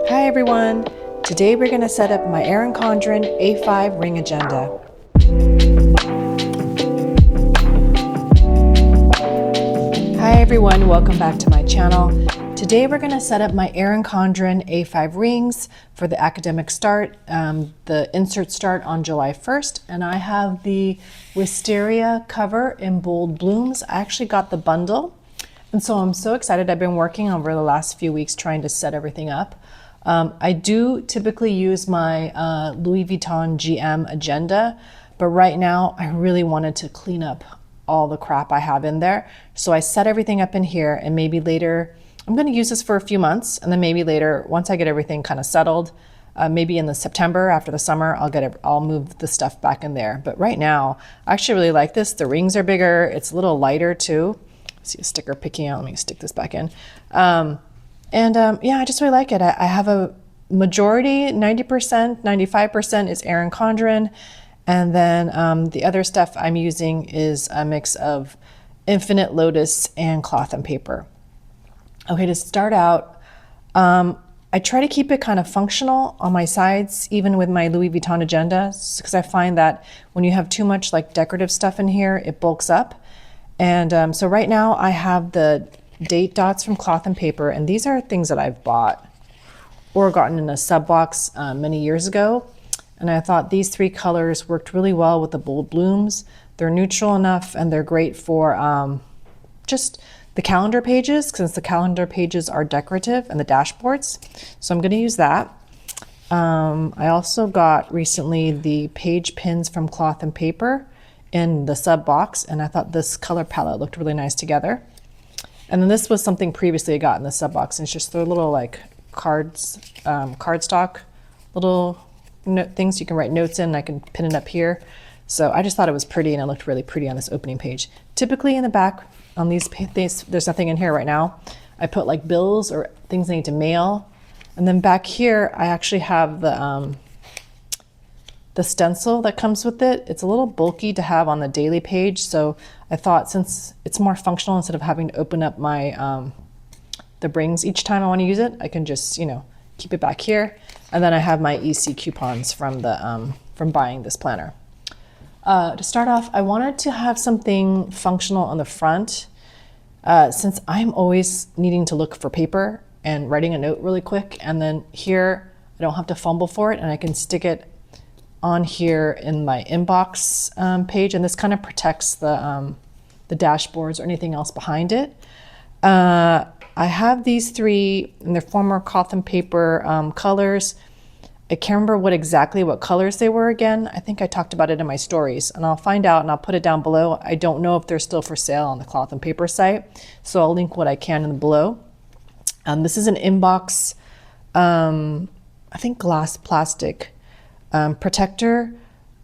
Hi everyone! Today we're going to set up my Erin Condren A5 ring agenda. Hi everyone, welcome back to my channel. Today we're going to set up my Erin Condren A5 rings for the academic start. The inserts start on July 1st, and I have the Wisteria cover in bold blooms. I actually got the bundle, and so I'm so excited. I've been working over the last few weeks trying to set everything up. I do typically use my Louis Vuitton GM agenda, but right now I really wanted to clean up all the crap I have in there. So I set everything up in here, and maybe later, I'm going to use this for a few months, and then maybe later, once I get everything kind of settled, maybe in the September after the summer, I'll move the stuff back in there. But right now, I actually really like this. The rings are bigger. It's a little lighter too. I see a sticker picking out. Let me stick this back in. Yeah, I just really like it. I have a majority, 90%, 95% is Erin Condren. And then the other stuff I'm using is a mix of Infinite Lotus and cloth and paper. Okay, to start out, I try to keep it kind of functional on my sides, even with my Louis Vuitton agenda, because I find that when you have too much like decorative stuff in here, it bulks up. And so right now I have the date dots from cloth and paper, and these are things that I've bought or gotten in a sub box many years ago. And I thought these three colors worked really well with the bold blooms. They're neutral enough, and they're great for just the calendar pages, since the calendar pages are decorative, and the dashboards. So I'm going to use that. I also got recently the page pins from cloth and paper in the sub box, and I thought this color palette looked really nice together. And then this was something previously I got in the sub box, and it's just the little like cardstock little things you can write notes in. I can pin it up here. So I just thought it was pretty, and it looked really pretty on this opening page. Typically in the back on these there's nothing in here right now. I put like bills or things I need to mail. And then back here, I actually have the stencil that comes with it. It's a little bulky to have on the daily page. So I thought, since it's more functional, instead of having to open up my the rings each time I want to use it, I can just, keep it back here. And then I have my EC coupons from from buying this planner. To start off, I wanted to have something functional on the front, since I'm always needing to look for paper and writing a note really quick. And then here, I don't have to fumble for it, and I can stick it on here in my inbox page. And this kind of protects the dashboards or anything else behind it. I have these three in their former cloth and paper colors. I can't remember exactly what colors they were again. I think I talked about it in my stories, and I'll find out and I'll put it down below. I don't know if they're still for sale on the cloth and paper site, so I'll link what I can in below. This is an inbox, I think glass plastic protector,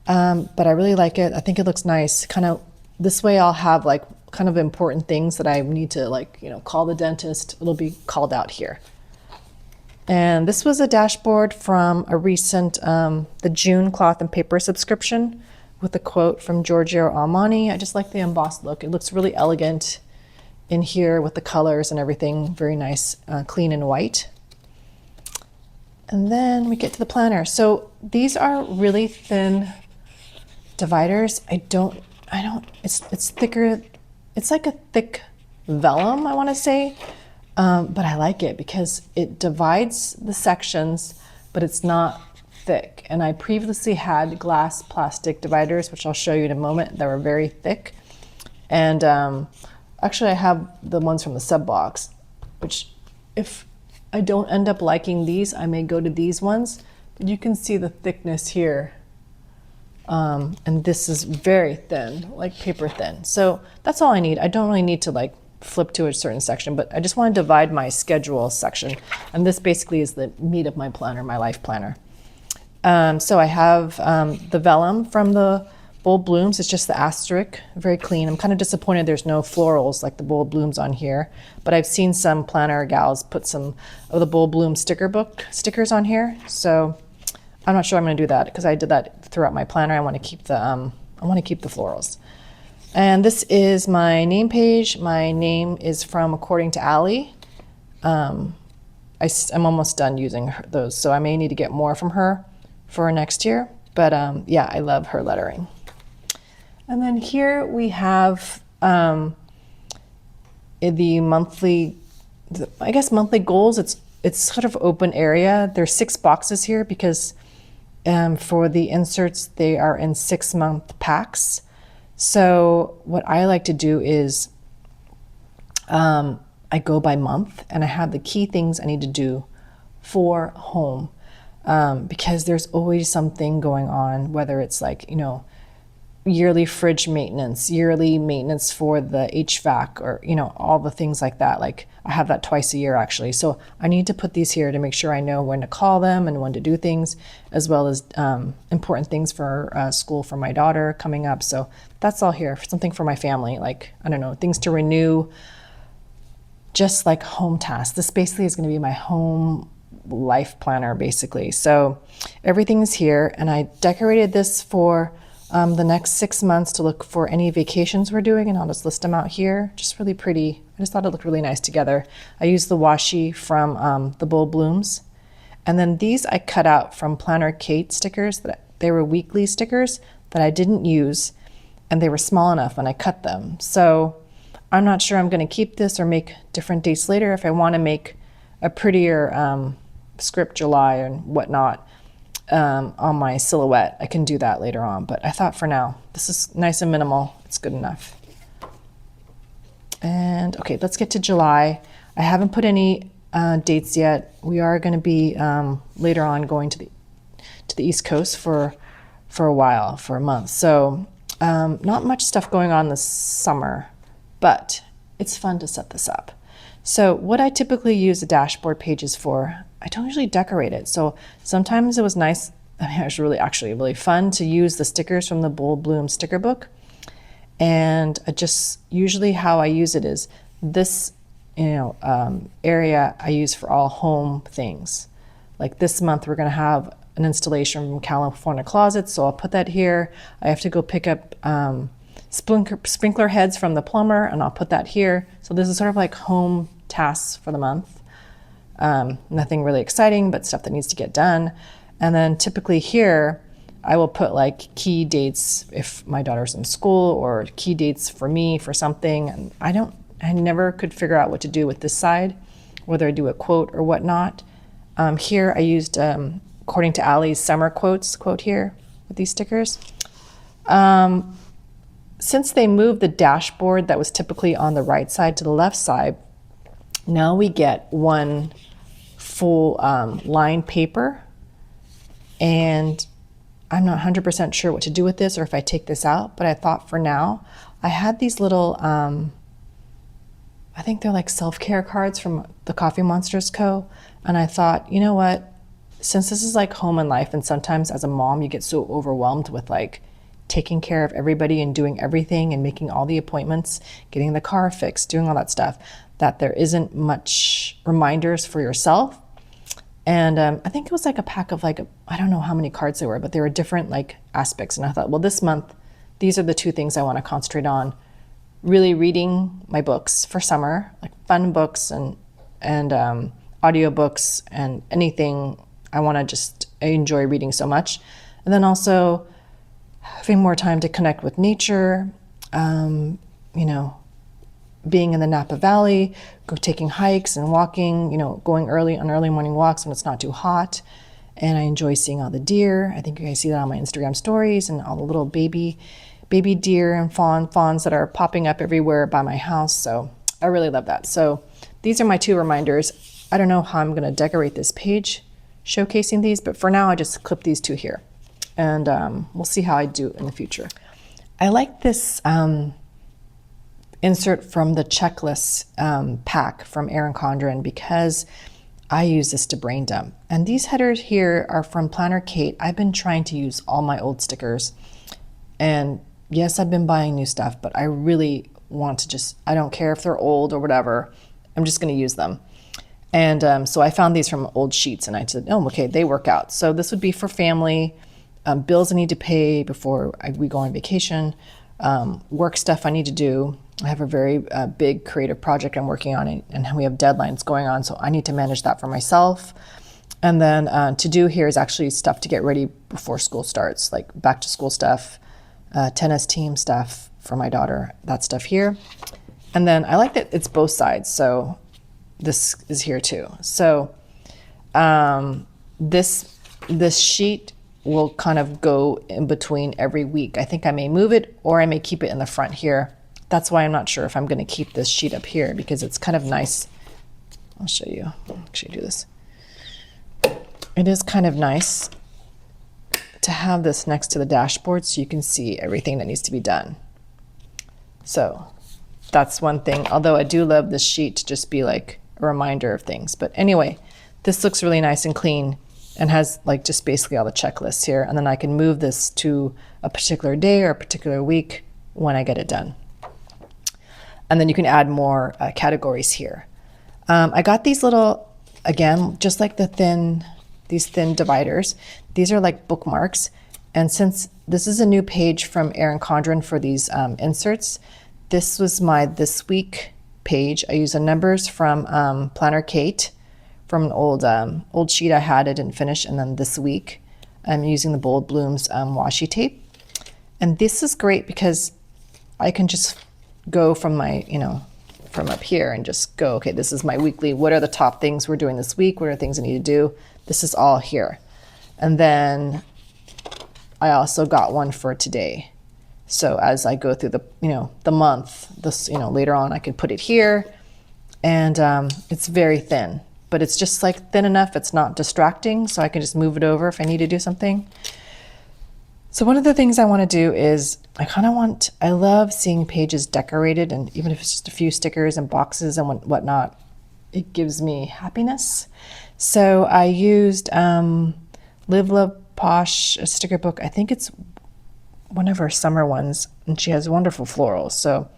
but I really like it. I think it looks nice. Kind of this way I'll have like kind of important things that I need to call the dentist. It'll be called out here. And this was a dashboard from a recent, the June cloth and paper subscription with a quote from Giorgio Armani. I just like the embossed look. It looks really elegant in here with the colors and everything. Very nice, clean and white. And then we get to the planner. So these are really thin dividers. It's thicker. It's like a thick vellum, I want to say. But I like it because it divides the sections, but it's not thick. And I previously had glass plastic dividers, which I'll show you in a moment, that were very thick. And actually I have the ones from the sub box, which if I don't end up liking these, I may go to these ones. But you can see the thickness here. And this is very thin, like paper thin. So that's all I need. I don't really need to flip to a certain section, but I just want to divide my schedule section. And this basically is the meat of my planner, my life planner. So I have the vellum from the bold blooms. It's just the asterisk, very clean. I'm kind of disappointed there's no florals like the bold blooms on here, but I've seen some planner gals put some of the bold bloom stickers on here. So I'm not sure I'm going to do that because I did that throughout my planner. I want to keep the florals. And this is my name page. My name is from According to Allie. I I'm almost done using those, so I may need to get more from her for next year. But yeah, I love her lettering. And then here we have the monthly, I guess monthly goals. It's sort of open area. There's 6 boxes here because for the inserts, they are in 6-month packs. So what I like to do is I go by month and I have the key things I need to do for home because there's always something going on, whether it's like, you know, yearly fridge maintenance, yearly maintenance for the HVAC, or, you know, all the things like that. Like I have that twice a year actually. So I need to put these here to make sure I know when to call them and when to do things, as well as important things for school for my daughter coming up. So that's all here, something for my family. Like, I don't know, things to renew, just like home tasks. This basically is going to be my home life planner basically. So everything's here, and I decorated this for the next 6 months to look for any vacations we're doing, and I'll just list them out here. Just really pretty. I just thought it looked really nice together. I used the washi from the Bold Blooms, and then these I cut out from Planner Kate stickers. They were weekly stickers that I didn't use, and they were small enough when I cut them. So I'm not sure I'm going to keep this or make different dates later. If I want to make a prettier script July and whatnot on my silhouette, I can do that later on. But I thought for now, this is nice and minimal. It's good enough. And okay, let's get to July. I haven't put any dates yet. We are going to be later on going to the East Coast for a while, for a month. So not much stuff going on this summer, but it's fun to set this up. So what I typically use the dashboard pages for, I don't usually decorate it. So sometimes it was nice, I mean, it was really fun to use the stickers from the Bold Bloom sticker book. And usually how I use it is this, area I use for all home things. Like this month, we're going to have an installation from California Closets, so I'll put that here. I have to go pick up sprinkler heads from the plumber, and I'll put that here. So this is sort of like home tasks for the month. Nothing really exciting, but stuff that needs to get done. And then typically here, I will put like key dates if my daughter's in school, or key dates for me for something. And I never could figure out what to do with this side, whether I do a quote or whatnot. Here I used, according to Allie's summer quote here with these stickers. Since they moved the dashboard that was typically on the right side to the left side, now we get one full lined paper, and I'm not 100% sure what to do with this or if I take this out, but I thought for now, I had these little, I think they're like self-care cards from the Coffee Monsters Co. And I thought, you know what, since this is like home and life, and sometimes as a mom, you get so overwhelmed with like taking care of everybody and doing everything and making all the appointments, getting the car fixed, doing all that stuff, that there isn't much reminders for yourself. And I think it was like a pack of like, I don't know how many cards there were, but there were different like aspects. And I thought, well, this month, these are the 2 things I want to concentrate on. Really reading my books for summer, like fun books and audio books and anything I enjoy reading so much. And then also having more time to connect with nature, being in the Napa Valley, taking hikes and walking, going on early morning walks when it's not too hot. And I enjoy seeing all the deer. I think you guys see that on my Instagram stories, and all the little baby deer and fawns that are popping up everywhere by my house. So I really love that. So these are my 2 reminders. I don't know how I'm going to decorate this page showcasing these, but for now I just clip these 2 here, and we'll see how I do in the future. I like this insert from the checklist pack from Erin Condren because I use this to brain dump. And these headers here are from Planner Kate. I've been trying to use all my old stickers, and yes, I've been buying new stuff, but I really want to I don't care if they're old or whatever, I'm just going to use them. And so I found these from old sheets, and I said, oh, okay, they work out. So this would be for family, bills I need to pay before we go on vacation, work stuff I need to do, I have a very big creative project I'm working on, and we have deadlines going on, so I need to manage that for myself. And then to do here is actually stuff to get ready before school starts, like back to school stuff, tennis team stuff for my daughter, that stuff here. And then I like that it's both sides, so this is here too. So this sheet will kind of go in between every week. I think I may move it, or I may keep it in the front here. That's why I'm not sure if I'm going to keep this sheet up here, because it's kind of nice. I'll show you. I'll actually do this. It is kind of nice to have this next to the dashboard so you can see everything that needs to be done. So that's one thing, although I do love this sheet to just be like a reminder of things. But anyway, this looks really nice and clean and has like just basically all the checklists here. And then I can move this to a particular day or a particular week when I get it done. And then you can add more categories here. I got these little, again, just like these thin dividers. These are like bookmarks. And since this is a new page from Erin Condren for these inserts, this was my this week page. I use the numbers from Planner Kate, from an old sheet I had. I didn't finish. And then this week I'm using the Bold Blooms washi tape. And this is great because I can just go from my, from up here and just go, okay, this is my weekly. What are the top things we're doing this week? What are things I need to do? This is all here. And then I also got one for today. So as I go through the month, this, later on I could put it here, and it's very thin, but it's just like thin enough. It's not distracting. So I can just move it over if I need to do something. So one of the things I want to do is I love seeing pages decorated, and even if it's just a few stickers and boxes and whatnot, it gives me happiness. So I used Live Love Posh, a sticker book. I think it's one of her summer ones, and she has wonderful florals. So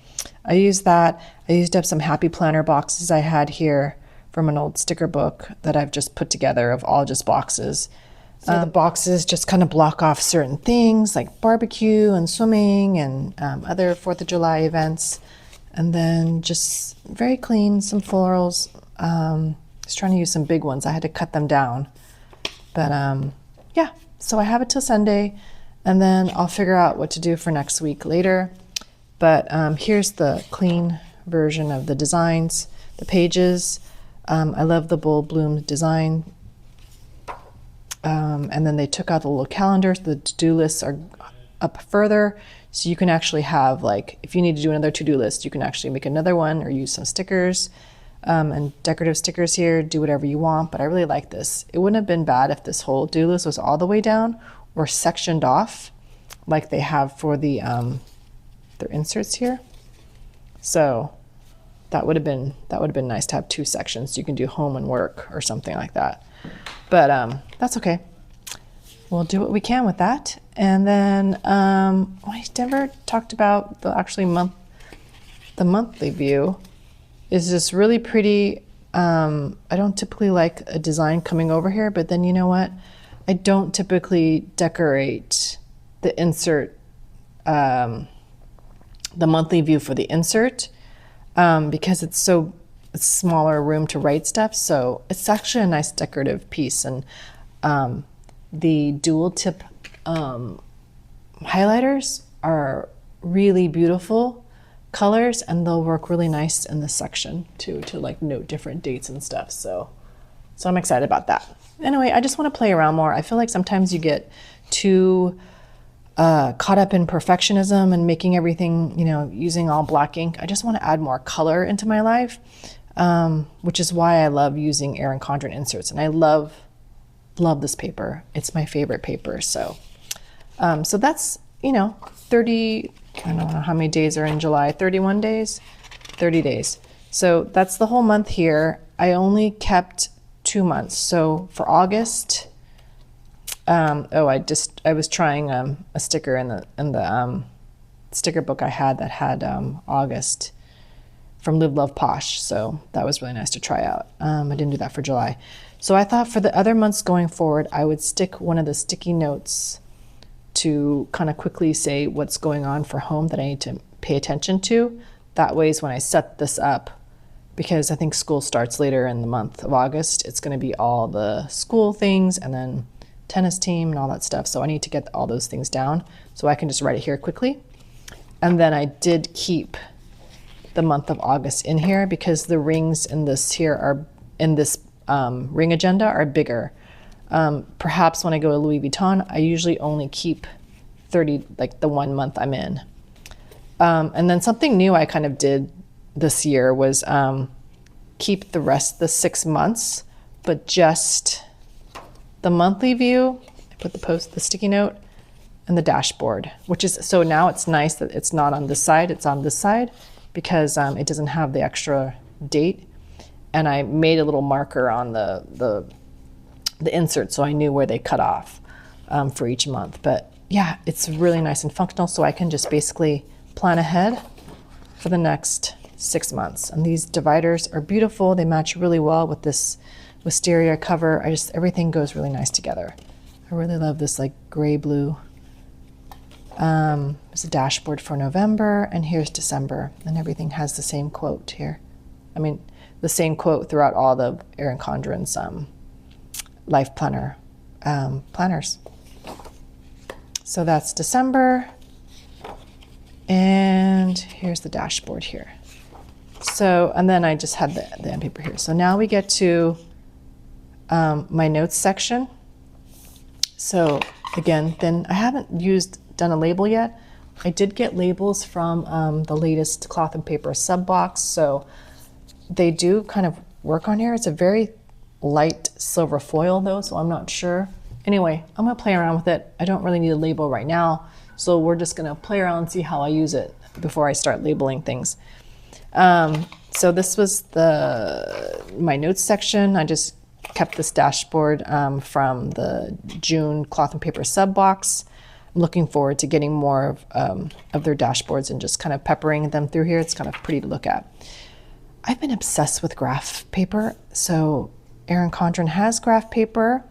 I used that. I used up some Happy Planner boxes I had here from an old sticker book that I've just put together of all just boxes. So the boxes just kind of block off certain things like barbecue and swimming and other 4th of July events. And then just very clean, some florals. I was trying to use some big ones. I had to cut them down. But yeah, so I have it till Sunday, and then I'll figure out what to do for next week later. But here's the clean version of the designs, the pages. I love the Bold Bloom design. And then they took out the little calendars. The to-do lists are up further. So you can actually have, like, if you need to do another to-do list, you can actually make another one or use some stickers and decorative stickers here, do whatever you want. But I really like this. It wouldn't have been bad if this whole to-do list was all the way down or sectioned off like they have for the their inserts here. So that would have been nice to have two sections. So you can do home and work or something like that. But that's okay. We'll do what we can with that. And then I never talked about the monthly view. Is this really pretty? I don't typically like a design coming over here, but then you know what? I don't typically decorate the insert, the monthly view for the insert, because it's smaller room to write stuff. So it's actually a nice decorative piece. And the dual tip highlighters are really beautiful colors, and they'll work really nice in this section too, to like note different dates and stuff. So I'm excited about that. Anyway, I just want to play around more. I feel like sometimes you get too caught up in perfectionism and making everything, using all black ink. I just want to add more color into my life, which is why I love using Erin Condren Inserts. And I love this paper. It's my favorite paper. So that's, 30, I don't know how many days are in July, 31 days, 30 days. So that's the whole month here. I only kept 2 months. So for August, I was trying a sticker in the sticker book I had that had August from Live Love Posh. So that was really nice to try out. I didn't do that for July. So I thought for the other months going forward, I would stick one of the sticky notes to kind of quickly say what's going on for home that I need to pay attention to. That way is when I set this up, because I think school starts later in the month of August, it's going to be all the school things and then tennis team and all that stuff. So I need to get all those things down so I can just write it here quickly. And then I did keep the month of August in here because the rings in this here are in this ring agenda are bigger. Perhaps when I go to Louis Vuitton, I usually only keep 30, like the 1 month I'm in. And then something new I kind of did this year was keep the rest of the 6 months, but just the monthly view. I put the sticky note and the dashboard, which is, so now it's nice that it's not on this side, it's on this side because it doesn't have the extra date. And I made a little marker on the insert so I knew where they cut off for each month. But yeah, it's really nice and functional, so I can just basically plan ahead for the next 6 months. And these dividers are beautiful. They match really well with this wisteria cover. Everything goes really nice together. I really love this like gray blue. There's a dashboard for November, and here's December, and everything has the same quote here. I mean, the same quote throughout all the Erin Condren's LifePlanner planners. So that's December, and here's the dashboard here. So, and then I just had the end paper here. So now we get to my notes section. So again, then I haven't done a label yet. I did get labels from the latest cloth and paper sub box, so they do kind of work on here. It's a very light silver foil though, so I'm not sure. Anyway, I'm gonna play around with it. I don't really need a label right now, so we're just gonna play around and see how I use it before I start labeling things. So this was my notes section. I just kept this dashboard from the June cloth and paper sub box. I'm looking forward to getting more of their dashboards and just kind of peppering them through here. It's kind of pretty to look at. I've been obsessed with graph paper. So Erin Condren has graph paper,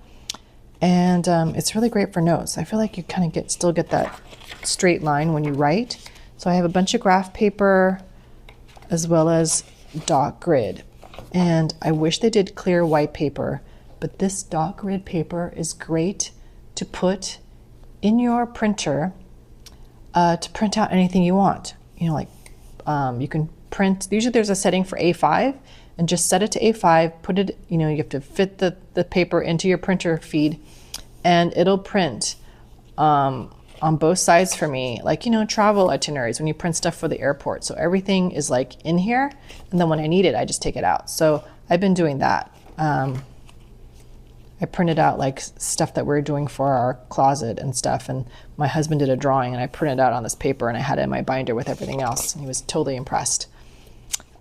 and it's really great for notes. I feel like you kind of still get that straight line when you write. So I have a bunch of graph paper as well as dot grid. And I wish they did clear white paper, but this dot grid paper is great to put in your printer to print out anything you want. You know, like you can print, usually there's a setting for A5, and just set it to A5, put it, you know, you have to fit the paper into your printer feed, and it'll print on both sides for me, like, you know, travel itineraries when you print stuff for the airport. So everything is like in here, and then when I need it, I just take it out. So I've been doing that. I printed out like stuff that we're doing for our closet and stuff, and my husband did a drawing and I printed out on this paper and I had it in my binder with everything else, and he was totally impressed.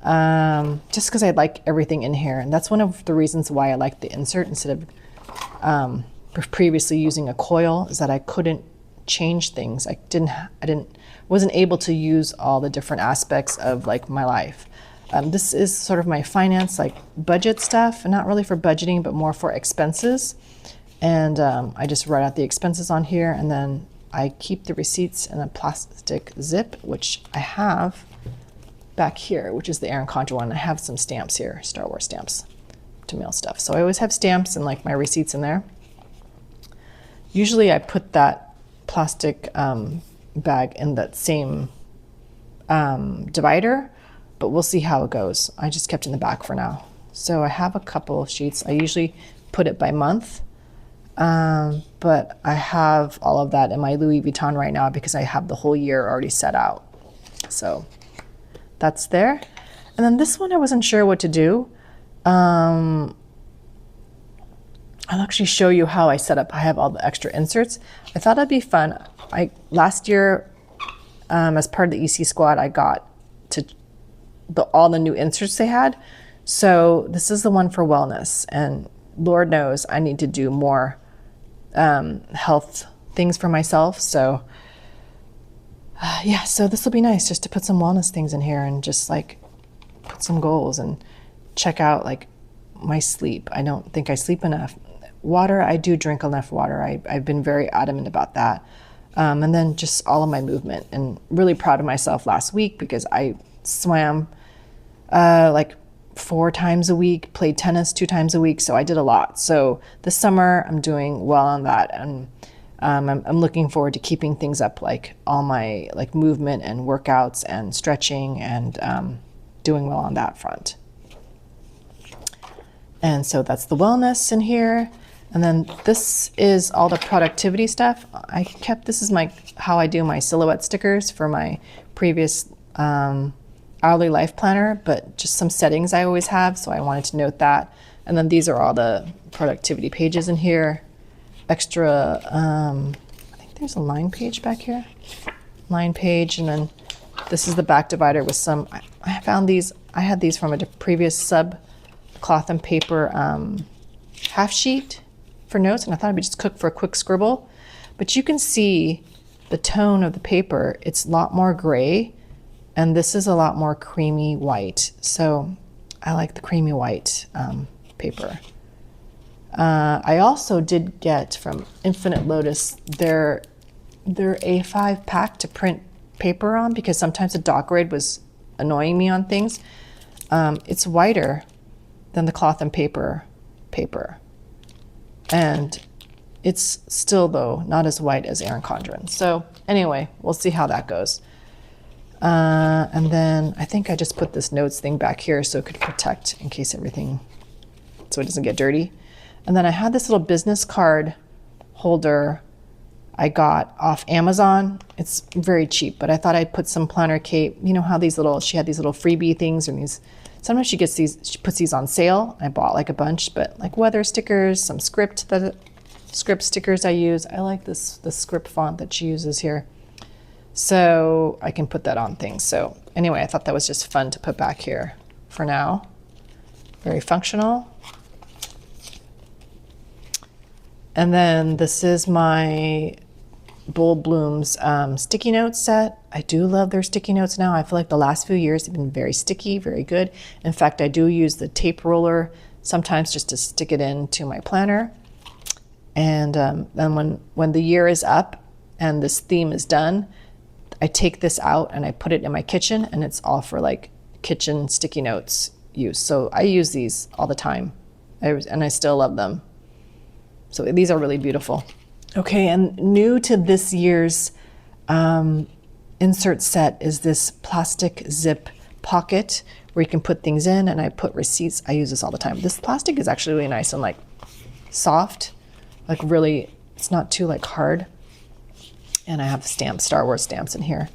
Just because I like everything in here, and that's one of the reasons why I like the insert instead of previously using a coil, is that I couldn't change things. I wasn't able to use all the different aspects of like my life. This is sort of my finance, like budget stuff, and not really for budgeting, but more for expenses. And I just write out the expenses on here, and then I keep the receipts in a plastic zip, which I have back here, which is the Erin Condren one. I have some stamps here, Star Wars stamps to mail stuff. So I always have stamps and like my receipts in there. Usually I put that plastic bag in that same divider, but we'll see how it goes. I just kept it in the back for now. So I have a couple of sheets. I usually put it by month, but I have all of that in my Louis Vuitton right now because I have the whole year already set out. So that's there. And then this one, I wasn't sure what to do. I'll actually show you how I set up. I have all the extra inserts. I thought it'd be fun. Last year, as part of the EC squad, I got to all the new inserts they had. So this is the one for wellness, and Lord knows I need to do more health things for myself. So yeah, so this will be nice just to put some wellness things in here and just like put some goals and check out like my sleep. I don't think I sleep enough. Water, I do drink enough water. I've been very adamant about that. And then just all of my movement, and really proud of myself last week because I swam like 4 times a week, played tennis 2 times a week. So I did a lot. So this summer I'm doing well on that. And I'm looking forward to keeping things up, like all my like movement and workouts and stretching, and doing well on that front. And so that's the wellness in here. And then this is all the productivity stuff. This is how I do my silhouette stickers for my previous hourly life planner, but just some settings I always have. So I wanted to note that. And then these are all the productivity pages in here. Extra, I think there's a line page back here. Line page, and then this is the back divider with some, I found these, I had these from a previous sub cloth and paper half sheet for notes, and I thought I'd just cook for a quick scribble. But you can see the tone of the paper. It's a lot more gray, and this is a lot more creamy white. So I like the creamy white paper. I also did get from Infinite Lotus their A5 pack to print paper on, because sometimes the dock grade was annoying me on things. It's whiter than the cloth and paper, and it's still, though, not as white as Erin Condren. So anyway, we'll see how that goes. And then I think I just put this notes thing back here so it could protect in case everything, so it doesn't get dirty. And then I had this little business card holder I got off Amazon. It's very cheap, but I thought I'd put some planner Kate, you know how she had these little freebie things, and sometimes she puts these on sale. I bought like a bunch, but like weather stickers, some script stickers I use. I like the script font that she uses here. So I can put that on things. So anyway, I thought that was just fun to put back here for now. Very functional. And then this is my Bold Blooms sticky notes set. I do love their sticky notes now. I feel like the last few years have been very sticky, very good. In fact, I do use the tape roller sometimes just to stick it into my planner. And then when the year is up and this theme is done, I take this out and I put it in my kitchen, and it's all for like kitchen sticky notes use. So I use these all the time, and I still love them. So these are really beautiful. Okay, and new to this year's insert set is this plastic zip pocket where you can put things in, and I put receipts. I use this all the time. This plastic is actually really nice and like soft, like really, it's not too like hard. And I have stamps, Star Wars stamps in here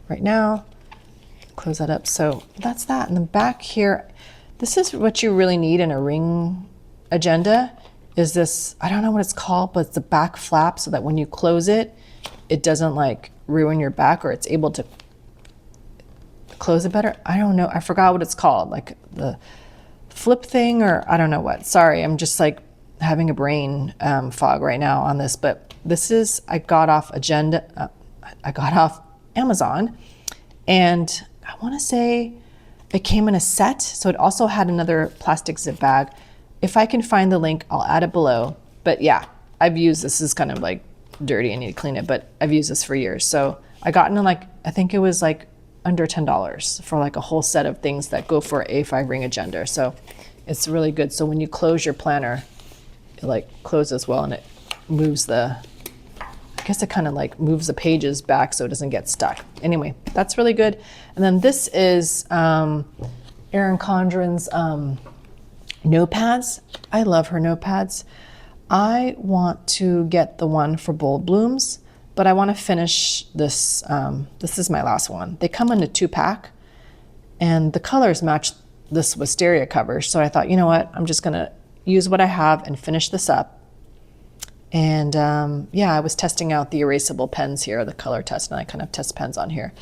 right now. Close that up. So that's that. And the back here, this is what you really need in a ring agenda. Is this, I don't know what it's called, but it's the back flap, so that when you close it, it doesn't like ruin your back, or it's able to close it better. I don't know. I forgot what it's called, like the flip thing, or I don't know what. Sorry, I'm just like having a brain fog right now on this, but this is, I got off Amazon, and I want to say it came in a set. So it also had another plastic zip bag. If I can find the link, I'll add it below. But yeah, I've used this. Is kind of like dirty. I need to clean it, but I've used this for years. So I got in like, I think it was like under $10 for like a whole set of things that go for A5 ring agenda. So it's really good. So when you close your planner, it like closes well, and it moves I guess it kind of like moves the pages back so it doesn't get stuck. Anyway, that's really good. And then this is Erin Condren's notepads. I love her notepads. I want to get the one for Bold Blooms, but I want to finish this. This is my last one. They come in a 2-pack, and the colors match this Wisteria cover. So I thought, you know what? I'm just going to use what I have and finish this up. And yeah, I was testing out the erasable pens here, the color test, and I kind of test pens on here.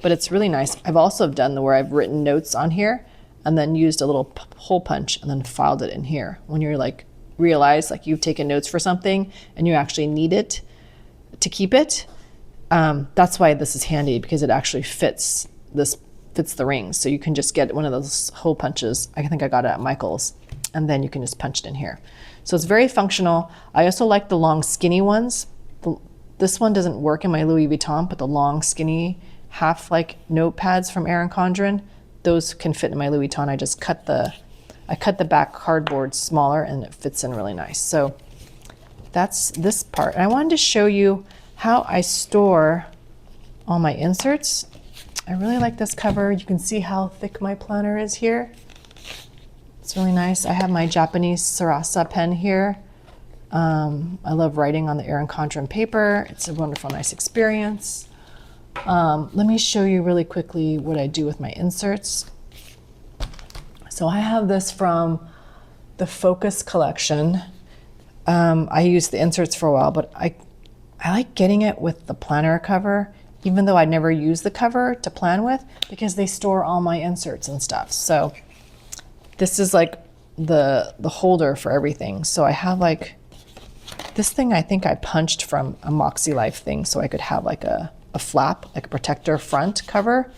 But it's really nice. I've also done where I've written notes on here and then used a little hole punch and then filed it in here. When you're like, realize like you've taken notes for something and you actually need it to keep it. That's why this is handy, because it actually fits the rings. So you can just get one of those hole punches. I think I got it at Michael's, and then you can just punch it in here. So it's very functional. I also like the long skinny ones. This one doesn't work in my Louis Vuitton, but the long skinny half like notepads from Erin Condren, those can fit in my Louis Vuitton. I just cut the back cardboard smaller and it fits in really nice. So that's this part. And I wanted to show you how I store all my inserts. I really like this cover. You can see how thick my planner is here. It's really nice. I have my Japanese Sarasa pen here. I love writing on the Erin Condren paper. It's a wonderful, nice experience. Let me show you really quickly what I do with my inserts. So I have this from the Focus collection. I used the inserts for a while, but I like getting it with the planner cover, even though I never use the cover to plan with, because they store all my inserts and stuff. So this is like the holder for everything. So I have like this thing I think I punched from a Moxie Life thing so I could have like a flap, like a protector front cover.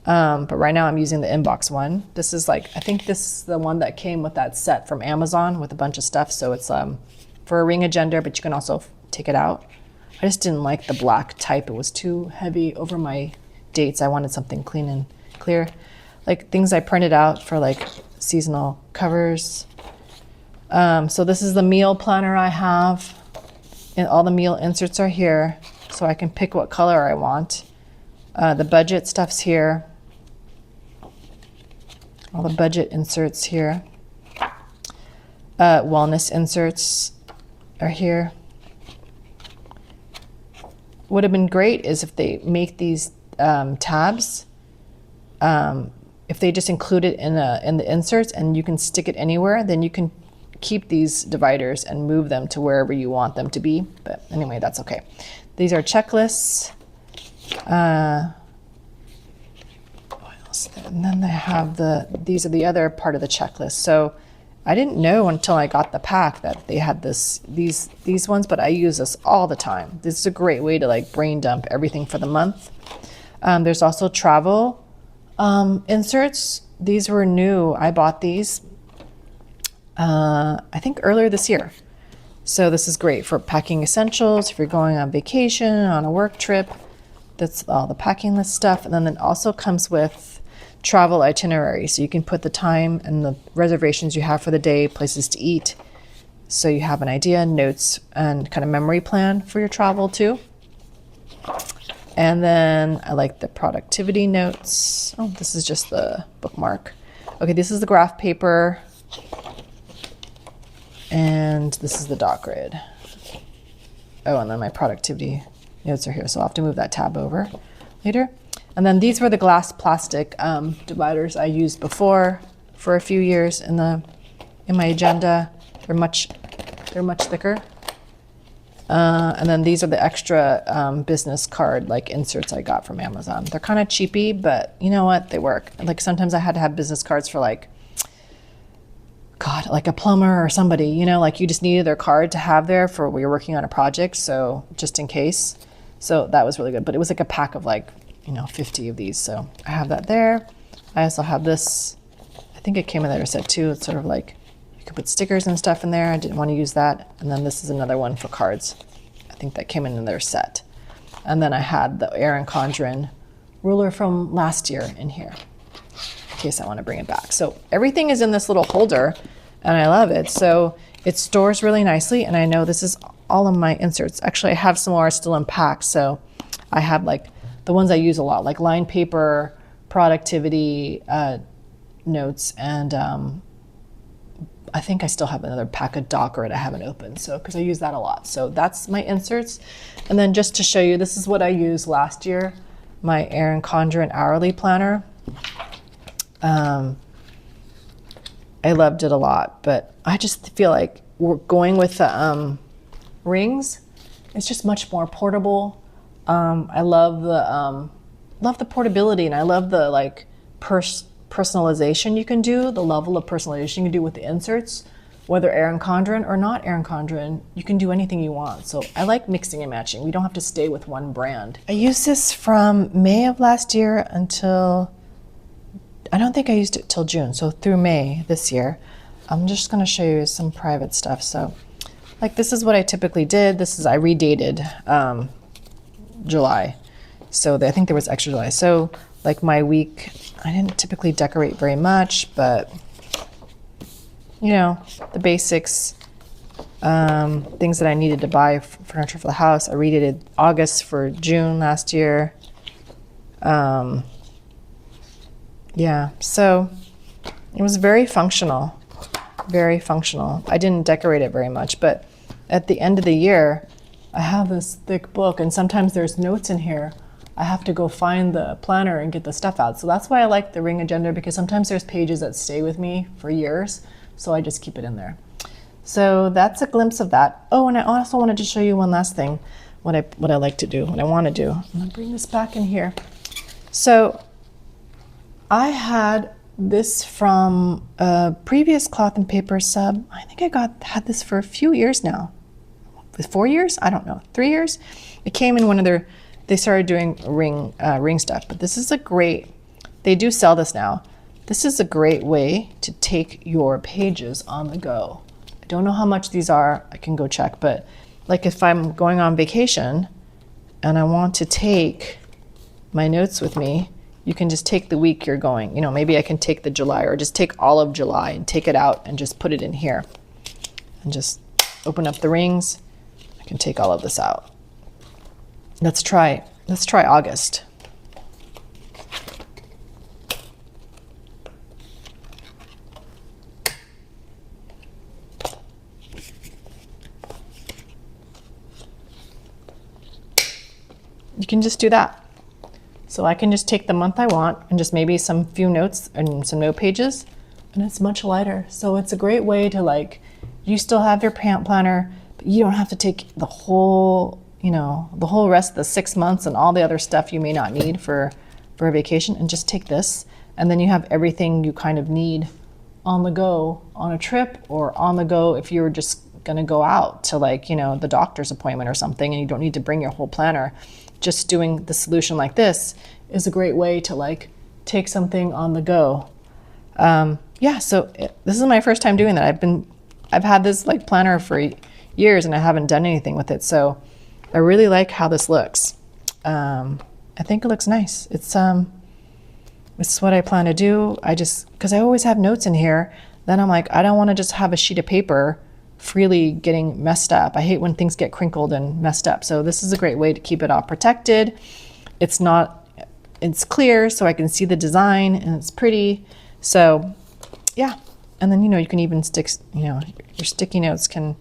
But right now I'm using the inbox one. This is like, I think this is the one that came with that set from Amazon with a bunch of stuff. So it's for a ring agenda, but you can also take it out. I just didn't like the black type. It was too heavy over my dates. I wanted something clean and clear. Like things I printed out for like seasonal covers. So this is the meal planner I have, and all the meal inserts are here, so I can pick what color I want. The budget stuff's here. All the budget inserts here. Wellness inserts are here. Would have been great is if they make these tabs, if they just include it in the inserts and you can stick it anywhere, then you can keep these dividers and move them to wherever you want them to be. But anyway, that's okay. These are checklists. What else? And then they have these are the other part of the checklist. So I didn't know until I got the pack that they had these ones, but I use this all the time. This is a great way to like brain dump everything for the month. There's also travel inserts. These were new. I bought these I think earlier this year. So this is great for packing essentials if you're going on vacation, on a work trip. That's all the packing list stuff. And then it also comes with travel itinerary. So you can put the time and the reservations you have for the day, places to eat. So you have an idea, notes, and kind of memory plan for your travel too. And then I like the productivity notes. Oh, this is just the bookmark. Okay, this is the graph paper. And this is the doc grid. Oh, and then my productivity notes are here. So I'll have to move that tab over later. And then these were the glass plastic dividers I used before for a few years in my agenda. They're much thicker. And then these are the extra business card like inserts I got from Amazon. They're kind of cheapy, but you know what? They work. Like sometimes I had to have business cards for like a plumber or somebody, you know, like you just needed their card to have there for when you're working on a project. So just in case. So that was really good. But it was like a pack of 50 of these. So I have that there. I also have this, I think it came in their set too. It's sort of like, you could put stickers and stuff in there. I didn't want to use that. And then this is another one for cards. I think that came in their set. And then I had the Erin Condren ruler from last year in here, in case I want to bring it back. So everything is in this little holder and I love it. So it stores really nicely. And I know this is all of my inserts. Actually, I have some more still in packs. So I have like the ones I use a lot, like line paper, productivity notes, and I think I still have another pack of doc grid I haven't opened. So because I use that a lot. So that's my inserts. And then just to show you, this is what I used last year, my Erin Condren hourly planner. I loved it a lot, but I just feel like we're going with the rings. It's just much more portable. I love the portability, and I love the personalization you can do, the level of personalization you can do with the inserts, whether Erin Condren or not Erin Condren, you can do anything you want. So I like mixing and matching. We don't have to stay with one brand. I used this from May of last year until, I don't think I used it till June, so through May this year. I'm just gonna show you some private stuff. So like this is what I typically did. I redated July. So I think there was extra July. So like my week. I didn't typically decorate very much, but you know, the basics, things that I needed to buy furniture for the house. I redid August for June last year. Yeah, so it was very functional, very functional. I didn't decorate it very much, but at the end of the year, I have this thick book, and sometimes there's notes in here. I have to go find the planner and get the stuff out. So that's why I like the ring agenda, because sometimes there's pages that stay with me for years. So I just keep it in there. So that's a glimpse of that. Oh, and I also wanted to show you one last thing, what I like to do, what I want to do. I'm gonna bring this back in here. So I had this from a previous cloth and paper sub. I think I had this for a few years now. 4 years? I don't know, 3 years? It came in one of their, they started doing ring stuff, but this is a great, they do sell this now. This is a great way to take your pages on the go. I don't know how much these are, I can go check, but like if I'm going on vacation and I want to take my notes with me, you can just take the week you're going. You know, maybe I can take the July, or just take all of July and take it out and just put it in here. And just open up the rings. I can take all of this out. Let's try August. You can just do that. So I can just take the month I want and just maybe some few notes and some note pages, and it's much lighter. So it's a great way to, like, you still have your planner, but you don't have to take the whole, you know, the whole rest of the 6 months and all the other stuff you may not need for a vacation, and just take this, and then you have everything you kind of need on the go on a trip, or on the go if you're just gonna go out to, like, you know, the doctor's appointment or something, and you don't need to bring your whole planner. Just doing the solution like this is a great way to, like, take something on the go. Yeah, so this is my first time doing that. I've had this, like, planner for years and I haven't done anything with it. So I really like how this looks. I think it looks nice. It's what I plan to do. Because I always have notes in here. Then I'm like, I don't want to just have a sheet of paper freely getting messed up. I hate when things get crinkled and messed up. So this is a great way to keep it all protected. It's clear, so I can see the design, and it's pretty. So yeah, and then, you know, you can even stick, you know, your sticky notes can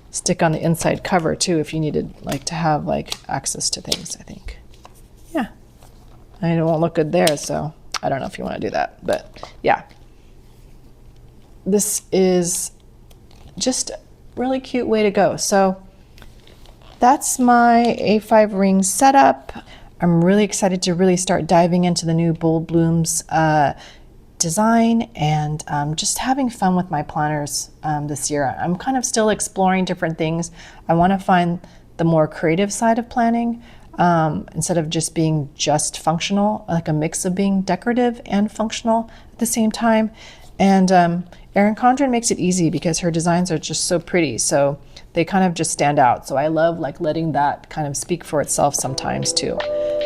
stick on the inside cover too if you needed, like, to have, like, access to things, I think. Yeah, and it won't look good there, so I don't know if you want to do that, but yeah. This is just really cute way to go. So that's my A5 ring setup. I'm really excited to really start diving into the new Bold Blooms design, and just having fun with my planners this year. I'm kind of still exploring different things. I want to find the more creative side of planning, instead of just being just functional, like a mix of being decorative and functional at the same time. And Erin Condren makes it easy because her designs are just so pretty, so they kind of just stand out. So I love, like, letting that kind of speak for itself sometimes too.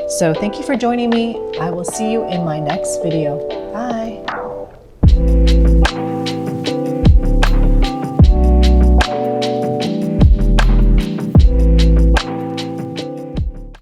So thank you for joining me. I will see you in my next video. Bye.